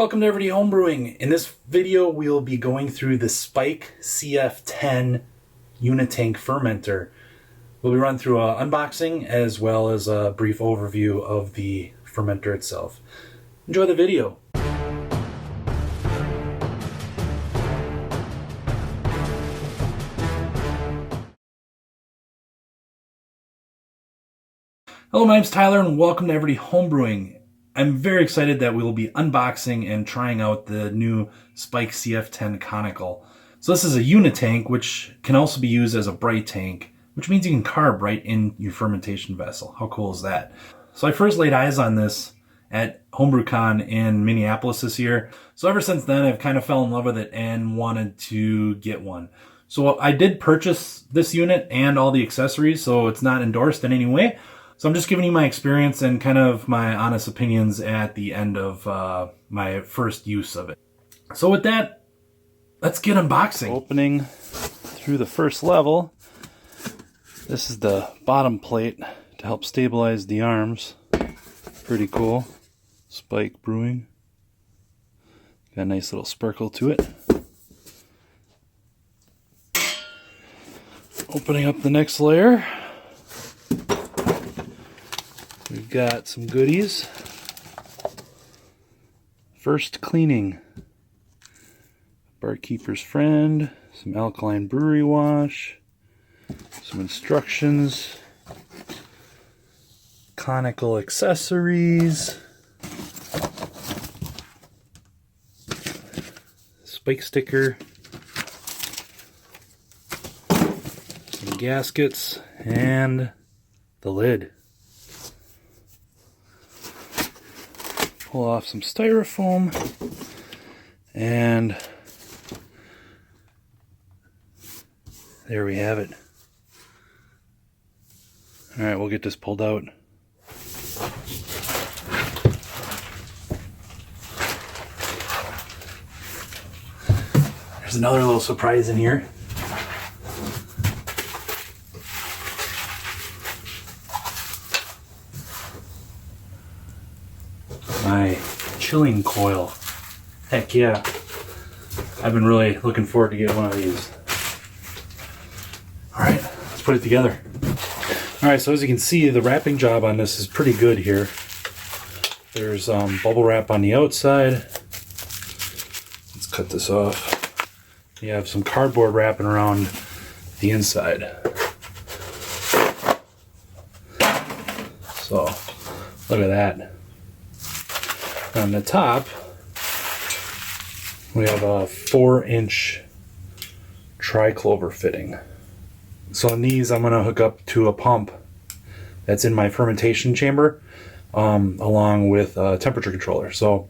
Welcome to Everyday Homebrewing. In this video, we'll be going through the Spike CF10 Unitank Fermenter. We'll be running through an unboxing as well as a brief overview of the fermenter itself. Enjoy the video. Hello, my name's Tyler and welcome to Everyday Homebrewing. I'm very excited that we will be unboxing and trying out the new Spike CF10 Conical. So this is a unitank, which can also be used as a bright tank, which means you can carb right in your fermentation vessel. How cool is that? So I first laid eyes on this at HomebrewCon in Minneapolis this year. So ever since then, I've kind of fell in love with it and wanted to get one. So I did purchase this unit and all the accessories, so it's not endorsed in any way. So I'm just giving you my experience and kind of my honest opinions at the end of my first use of it. So with that, let's get unboxing. Opening through the first level, this is the bottom plate to help stabilize the arms. Pretty cool. Spike Brewing. Got a nice little sparkle to it. Opening up the next layer. We've got some goodies. First cleaning. Barkeeper's Friend. Some alkaline brewery wash. Some instructions. Conical accessories. Spike sticker. Some gaskets. And the lid. Pull off some styrofoam, and there we have it. Alright, we'll get this pulled out. There's another little surprise in here. My chilling coil. Heck yeah. I've been really looking forward to getting one of these. Alright, let's put it together. Alright, so as you can see, the wrapping job on this is pretty good here. There's bubble wrap on the outside. Let's cut this off. You have some cardboard wrapping around the inside. So, look at that. On the top, we have a 4-inch tri-clover fitting. So in these, I'm going to hook up to a pump that's in my fermentation chamber, along with a temperature controller. So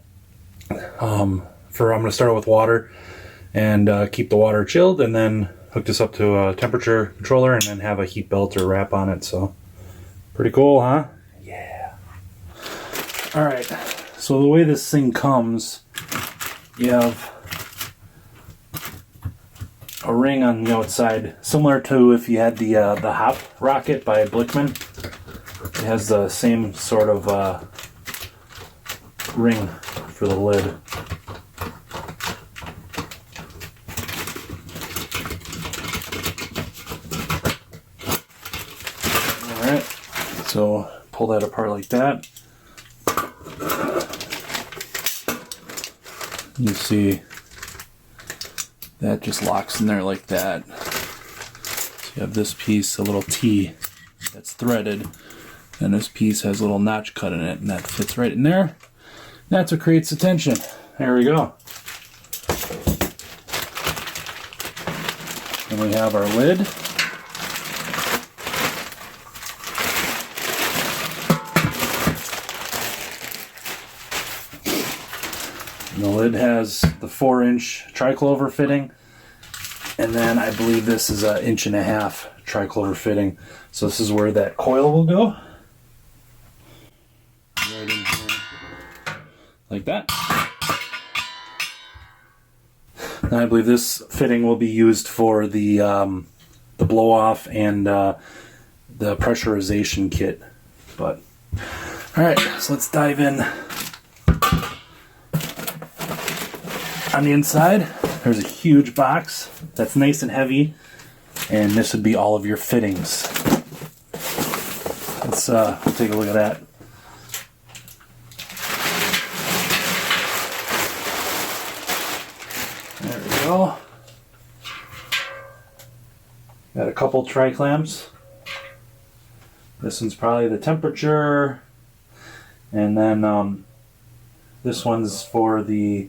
I'm going to start with water and keep the water chilled, and then hook this up to a temperature controller, and then have a heat belt or wrap on it. So pretty cool, huh? Yeah. All right. So the way this thing comes, you have a ring on the outside, similar to if you had the Hop Rocket by Blickman. It has the same sort of ring for the lid. Alright, so pull that apart like that. You see that just locks in there like that. So you have this piece, a little T that's threaded, and this piece has a little notch cut in it, and that fits right in there. That's what creates the tension. There we go. And we have our lid. And the lid has the 4-inch tri-clover fitting, and then I believe this is an 1.5-inch tri-clover fitting. So this is where that coil will go. Right in here, like that. And I believe this fitting will be used for the blow-off and the pressurization kit. But all right, so let's dive in. On the inside, there's a huge box that's nice and heavy, and this would be all of your fittings. Let's take a look at that. There we go. Got a couple tri-clamps. This one's probably the temperature, and then this one's for the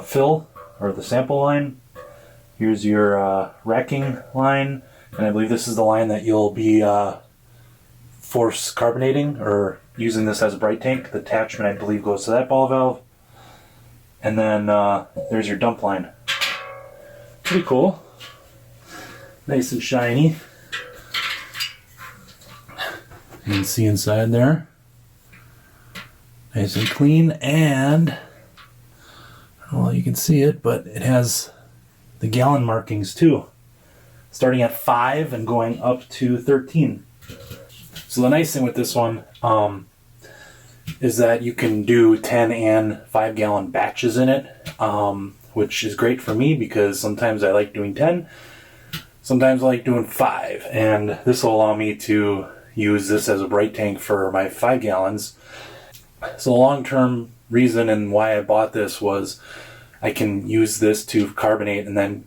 fill or the sample line. Here's your racking line, and I believe this is the line that you'll be force carbonating or using this as a bright tank. The attachment, I believe, goes to that ball valve. And then there's your dump line. Pretty cool. Nice and shiny. You can see inside there. Nice and clean, and well, you can see it, but it has the gallon markings too, starting at 5 and going up to 13. So the nice thing with this one is that you can do 10 and 5 gallon batches in it, which is great for me because sometimes I like doing 10, sometimes I like doing 5, and this will allow me to use this as a bright tank for my 5 gallons. So the long-term reason and why I bought this was I can use this to carbonate and then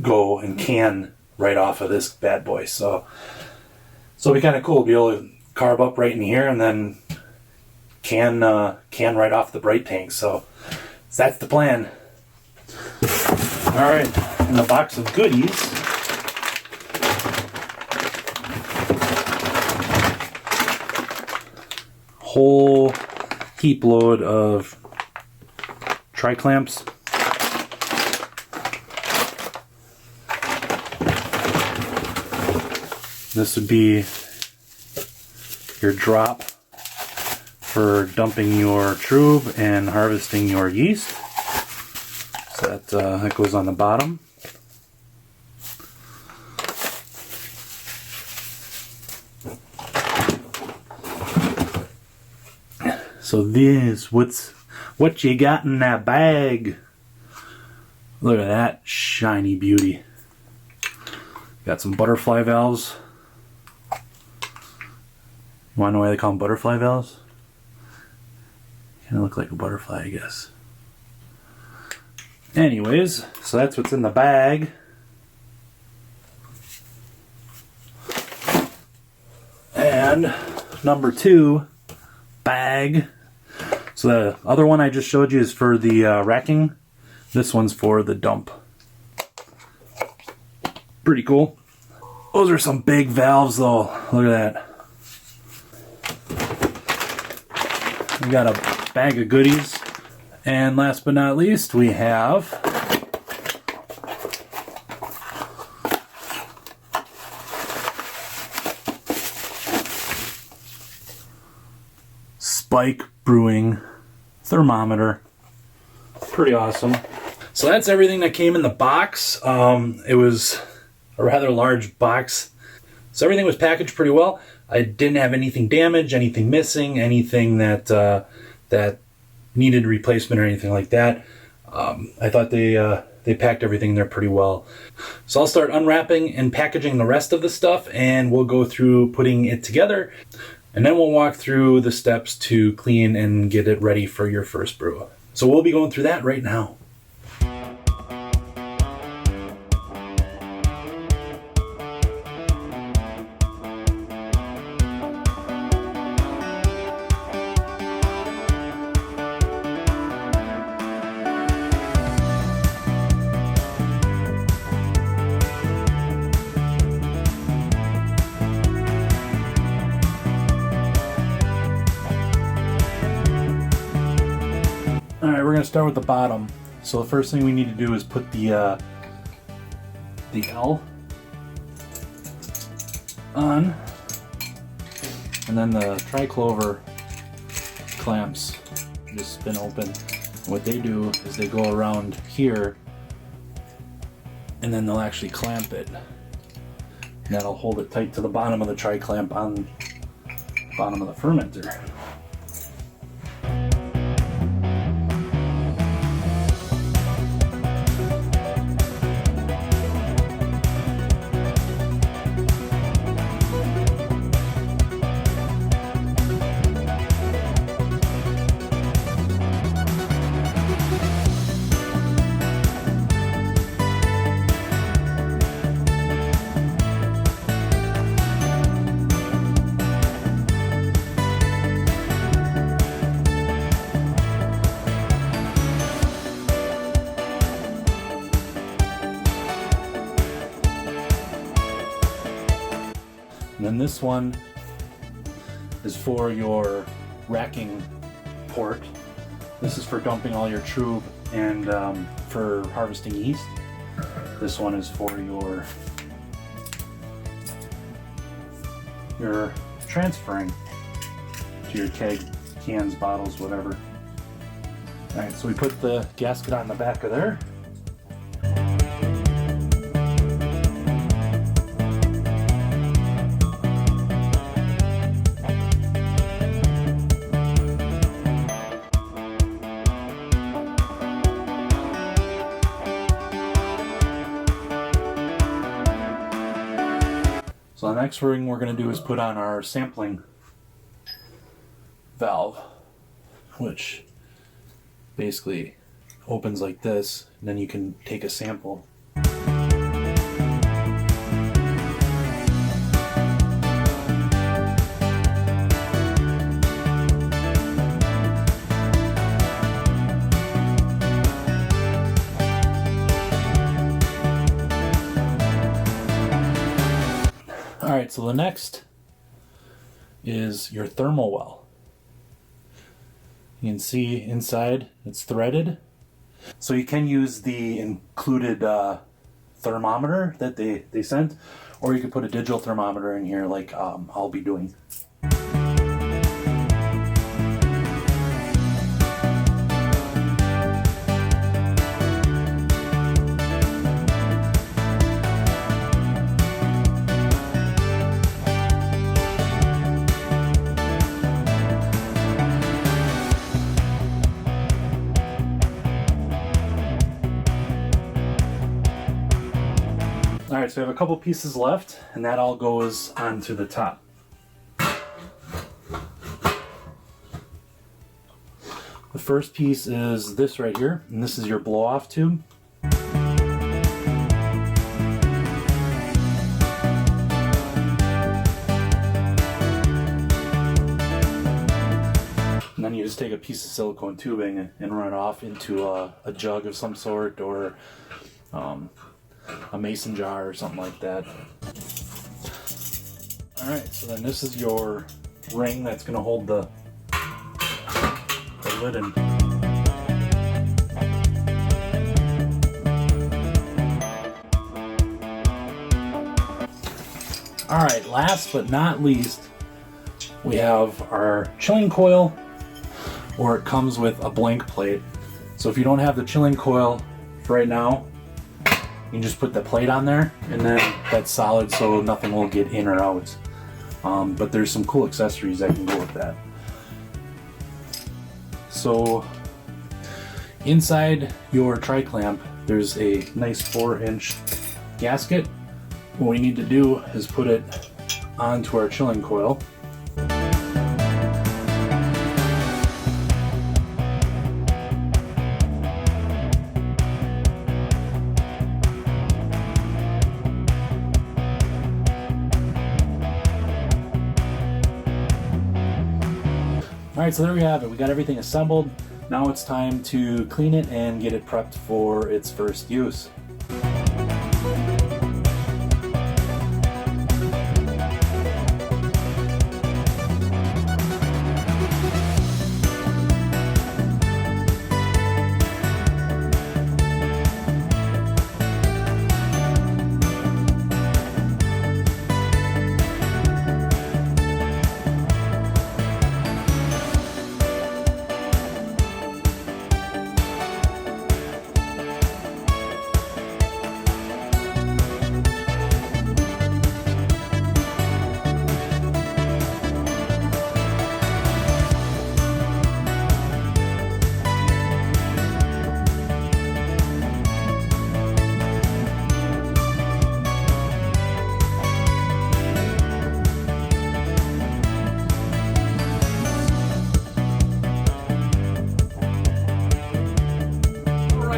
go and can right off of this bad boy. So it'll be kind of cool to be able to carb up right in here and then can right off the bright tank. So that's the plan. All right, in the box of goodies, whole heap load of tri-clamps. This would be your drop for dumping your trub and harvesting your yeast. So that goes on the bottom. So this, what you got in that bag? Look at that shiny beauty. Got some butterfly valves. You wanna know why they call them butterfly valves? Kinda look like a butterfly, I guess. Anyways, so that's what's in the bag. And number 2 bag. So the other one I just showed you is for the racking. This one's for the dump. Pretty cool. Those are some big valves though. Look at that. We got a bag of goodies. And last but not least, we have Spike Brewing thermometer. Pretty awesome. So that's everything that came in the box. It was a rather large box. So everything was packaged pretty well. I didn't have anything damaged, anything missing, anything that that needed replacement or anything like that. I thought they packed everything there pretty well. So I'll start unwrapping and packaging the rest of the stuff, and we'll go through putting it together, and then we'll walk through the steps to clean and get it ready for your first brew. So we'll be going through that right now. Alright, we're going to start with the bottom. So the first thing we need to do is put the L on, and then the triclover clamps just spin open. What they do is they go around here, and then they'll actually clamp it. And that'll hold it tight to the bottom of the tri-clamp on the bottom of the fermenter. And then this one is for your racking port. This is for dumping all your trub and for harvesting yeast. This one is for your transferring to your keg, cans, bottles, whatever. All right, so we put the gasket on the back of there. So the next thing we're going to do is put on our sampling valve, which basically opens like this, and then you can take a sample. Alright, so the next is your thermal well. You can see inside it's threaded. So you can use the included thermometer that they sent, or you could put a digital thermometer in here like I'll be doing. Alright, so we have a couple pieces left, and that all goes onto the top. The first piece is this right here, and this is your blow-off tube. And then you just take a piece of silicone tubing and run it off into a jug of some sort, or a mason jar or something like that. Alright, so then this is your ring that's going to hold the lid in. Alright, last but not least, we have our chilling coil, or it comes with a blank plate. So if you don't have the chilling coil for right now, you can just put the plate on there, and then that's solid, so nothing will get in or out. But there's some cool accessories that can go with that. So inside your tri-clamp, there's a nice 4-inch gasket. What we need to do is put it onto our chilling coil. Alright, so there we have it. We got everything assembled. Now it's time to clean it and get it prepped for its first use.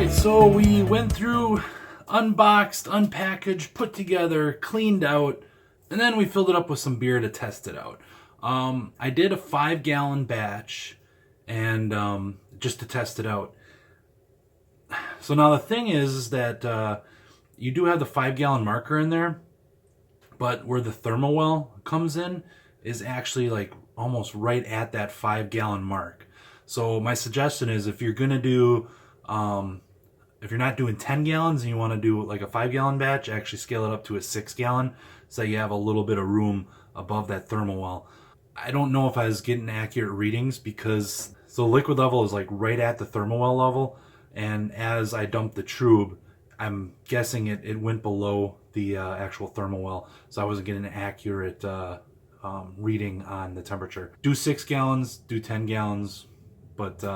So we went through, unboxed, unpackaged, put together, cleaned out, and then we filled it up with some beer to test it out. I did a 5-gallon batch, and just to test it out. So now the thing is that you do have the 5-gallon marker in there, but where the thermal well comes in is actually like almost right at that 5-gallon mark. So my suggestion is, if you're gonna do, if you're not doing 10 gallons and you want to do like a 5-gallon batch, actually scale it up to a 6-gallon, so you have a little bit of room above that thermal well. I don't know if I was getting accurate readings, because the liquid level is like right at the thermal well level, and as I dumped the trube, I'm guessing it went below the actual thermal well, so I wasn't getting an accurate reading on the temperature. Do 6 gallons, do 10 gallons, but you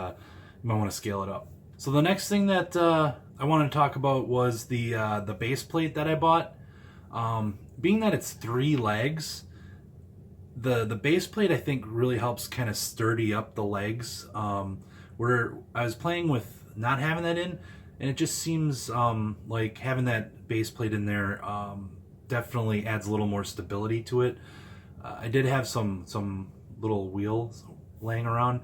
might want to scale it up. So the next thing that I wanted to talk about was the base plate that I bought. Being that it's 3 legs, the base plate I think really helps kind of sturdy up the legs. Where I was playing with not having that in, and it just seems like having that base plate in there definitely adds a little more stability to it. I did have some little wheels laying around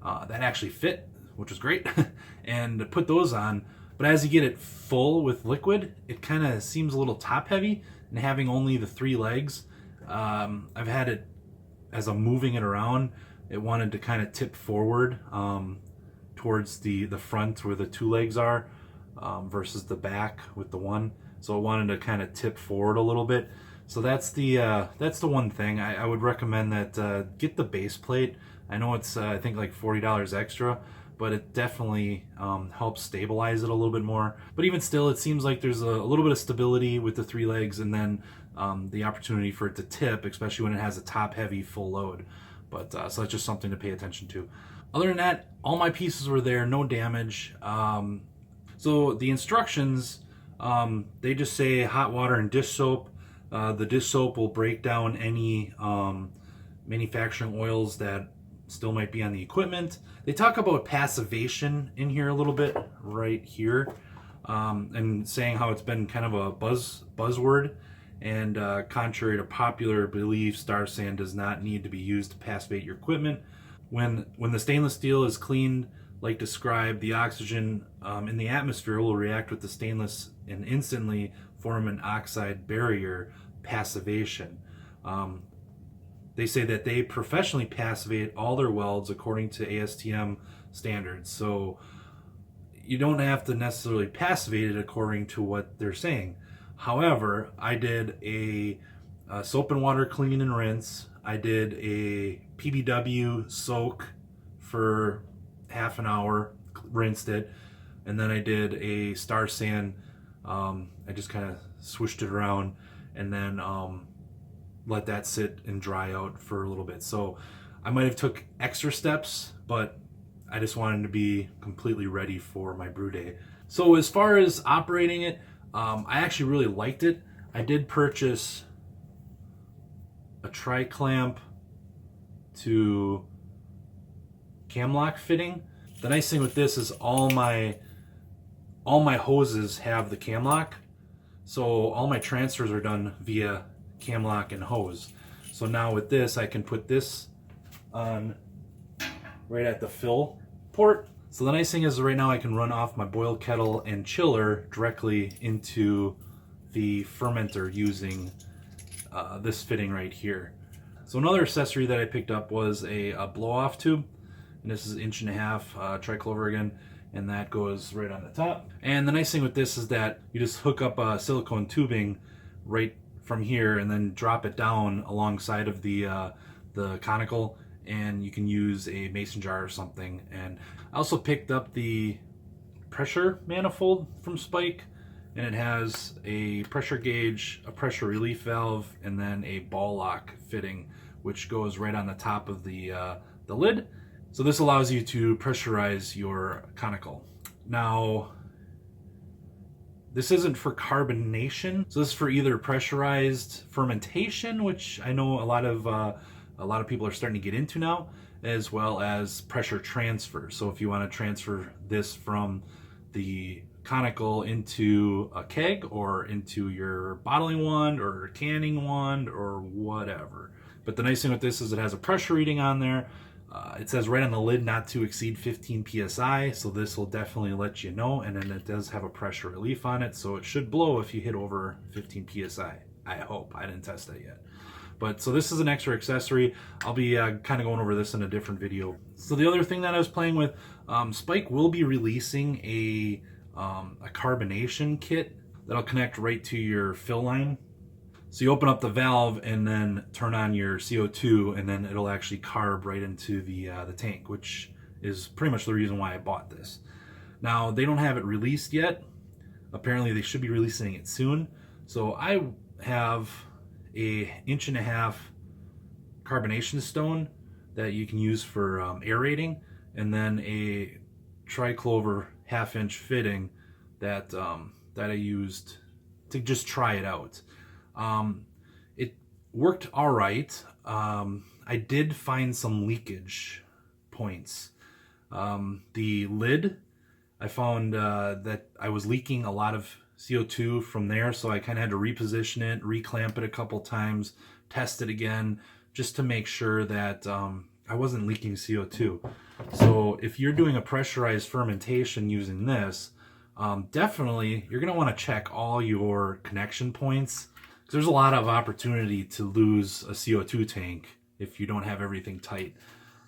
that actually fit, which was great, and put those on. But as you get it full with liquid, it kind of seems a little top heavy, and having only the 3 legs, I've had it, as I'm moving it around, it wanted to kind of tip forward towards the front where the 2 legs are, versus the back with the 1. So it wanted to kind of tip forward a little bit. So that's the one thing I would recommend, that get the base plate. I know it's I think like $40 extra, but it definitely helps stabilize it a little bit more. But even still, it seems like there's a little bit of stability with the 3 legs, and then the opportunity for it to tip, especially when it has a top heavy full load. But so that's just something to pay attention to. Other than that, all my pieces were there, no damage. So the instructions, they just say hot water and dish soap. The dish soap will break down any manufacturing oils that still might be on the equipment. They talk about passivation in here a little bit right here, and saying how it's been kind of a buzzword, and contrary to popular belief, tar sand does not need to be used to passivate your equipment. When the stainless steel is cleaned like described, the oxygen in the atmosphere will react with the stainless and instantly form an oxide barrier, passivation. They say that they professionally passivate all their welds according to ASTM standards. So you don't have to necessarily passivate it according to what they're saying. However, I did a soap and water clean and rinse. I did a PBW soak for half an hour, rinsed it, and then I did a tar sand. I just kind of swished it around, and then let that sit and dry out for a little bit. So I might have took extra steps, but I just wanted to be completely ready for my brew day. So as far as operating it, I actually really liked it. I did purchase a tri-clamp to cam lock fitting. The nice thing with this is all my hoses have the cam lock, so all my transfers are done via cam lock and hose. So now with this, I can put this on right at the fill port. So the nice thing is right now I can run off my boil kettle and chiller directly into the fermenter using this fitting right here. So another accessory that I picked up was a blow-off tube, and this is 1.5 inch triclover again, and that goes right on the top. And the nice thing with this is that you just hook up a silicone tubing right from here and then drop it down alongside of the conical, and you can use a mason jar or something. And I also picked up the pressure manifold from Spike, and it has a pressure gauge, a pressure relief valve, and then a ball lock fitting, which goes right on the top of the lid. So this allows you to pressurize your conical. Now, this isn't for carbonation, so this is for either pressurized fermentation, which I know a lot of people are starting to get into now, as well as pressure transfer. So if you want to transfer this from the conical into a keg or into your bottling wand or canning wand or whatever. But the nice thing with this is it has a pressure reading on there. It says right on the lid not to exceed 15 psi, so this will definitely let you know. And then it does have a pressure relief on it, so it should blow if you hit over 15 psi. I hope. I didn't test that yet. But so this is an extra accessory. I'll be kind of going over this in a different video. So the other thing that I was playing with, Spike will be releasing a carbonation kit that'll connect right to your fill line. So you open up the valve and then turn on your CO2, and then it'll actually carb right into the tank, which is pretty much the reason why I bought this. Now, they don't have it released yet. Apparently they should be releasing it soon. So I have a 1.5" carbonation stone that you can use for aerating, and then a triclover 1/2" fitting that that I used to just try it out. It worked all right. I did find some leakage points. The lid, I found that I was leaking a lot of CO2 from there, so I kind of had to reposition it, reclamp it a couple times, test it again, just to make sure that I wasn't leaking CO2. So if you're doing a pressurized fermentation using this, definitely you're going to want to check all your connection points, because there's a lot of opportunity to lose a CO2 tank if you don't have everything tight.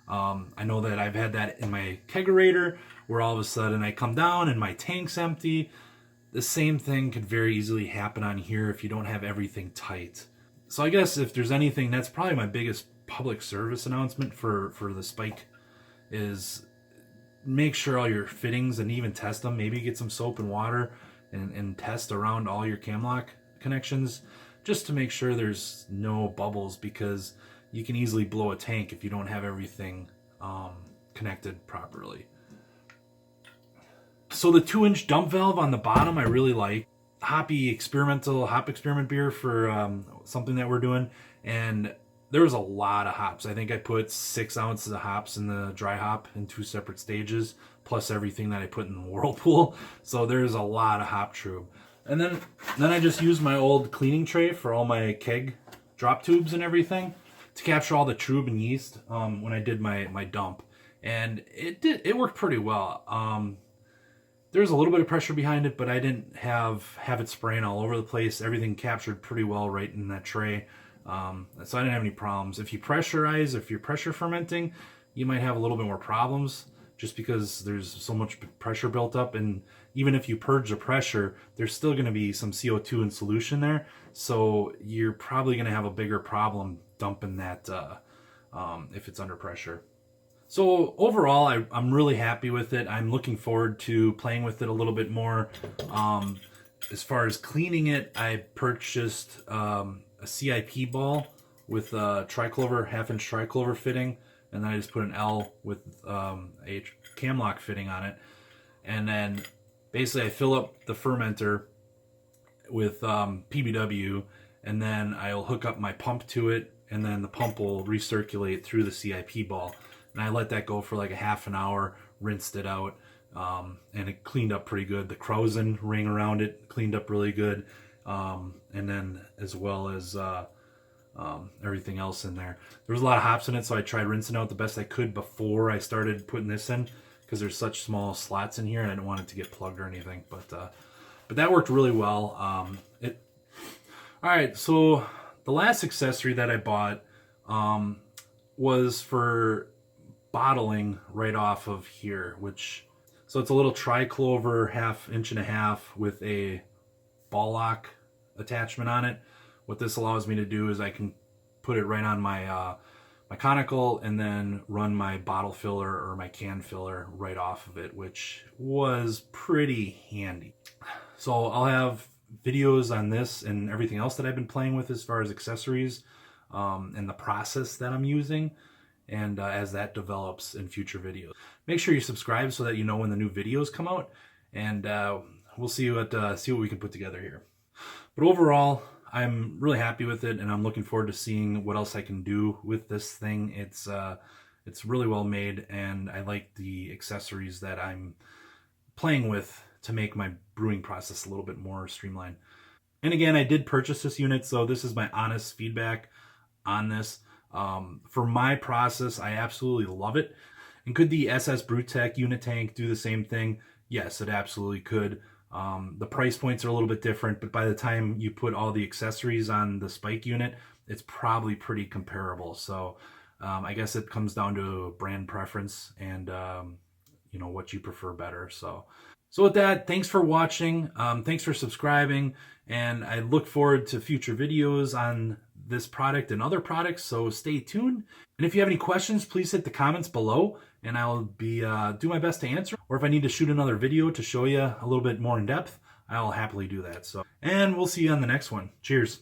I know that I've had that in my kegerator, where all of a sudden I come down and my tank's empty. The same thing could very easily happen on here if you don't have everything tight. So I guess if there's anything, that's probably my biggest public service announcement for the Spike, is make sure all your fittings, and even test them. Maybe get some soap and water and test around all your cam lock connections, just to make sure there's no bubbles, because you can easily blow a tank if you don't have everything connected properly. So the 2" dump valve on the bottom I really like. Hop experiment beer for something that we're doing, and there was a lot of hops. I think I put 6 ounces of hops in the dry hop in 2 separate stages, plus everything that I put in the whirlpool. So there's a lot of hop trube. And then I just used my old cleaning tray for all my keg drop tubes and everything to capture all the trube and yeast when I did my dump. And it worked pretty well. There's a little bit of pressure behind it, but I didn't have it spraying all over the place. Everything captured pretty well right in that tray. So I didn't have any problems. If you're pressure fermenting, you might have a little bit more problems, just because there's so much pressure built up. And even if you purge the pressure, there's still going to be some CO2 in solution there. So you're probably going to have a bigger problem dumping that if it's under pressure. So overall, I'm really happy with it. I'm looking forward to playing with it a little bit more. As far as cleaning it, I purchased a CIP ball with a triclover, 1/2" triclover fitting, and then I just put an L with a cam lock fitting on it. And then basically I fill up the fermenter with PBW, and then I'll hook up my pump to it, and then the pump will recirculate through the CIP ball. And I let that go for like a 1/2 hour, rinsed it out, and it cleaned up pretty good. The Krausen ring around it cleaned up really good, and then as well as everything else in there. There was a lot of hops in it, so I tried rinsing out the best I could before I started putting this in, because there's such small slots in here, and I didn't want it to get plugged or anything. But that worked really well. All right, so the last accessory that I bought was for bottling right off of here, so it's a little triclover 1.5" with a ball lock attachment on it. What this allows me to do is I can put it right on my my conical, and then run my bottle filler or my can filler right off of it, which was pretty handy. So I'll have videos on this and everything else that I've been playing with as far as accessories and the process that I'm using, and as that develops in future videos. Make sure you subscribe so that you know when the new videos come out, and we'll see what we can put together here. But overall, I'm really happy with it, and I'm looking forward to seeing what else I can do with this thing. It's really well made, and I like the accessories that I'm playing with to make my brewing process a little bit more streamlined. And again, I did purchase this unit, so this is my honest feedback on this. For my process, I absolutely love it. And could the SS Brewtech unit tank do the same thing? Yes, it absolutely could. The price points are a little bit different, but by the time you put all the accessories on the spike unit, it's probably pretty comparable. So I guess it comes down to brand preference and what you prefer better. So with that, thanks for watching. Thanks for subscribing, and I look forward to future videos on this product and other products. So stay tuned. And if you have any questions, please hit the comments below, and I'll be do my best to answer. Or if I need to shoot another video to show you a little bit more in depth, I'll happily do that. And we'll see you on the next one. Cheers.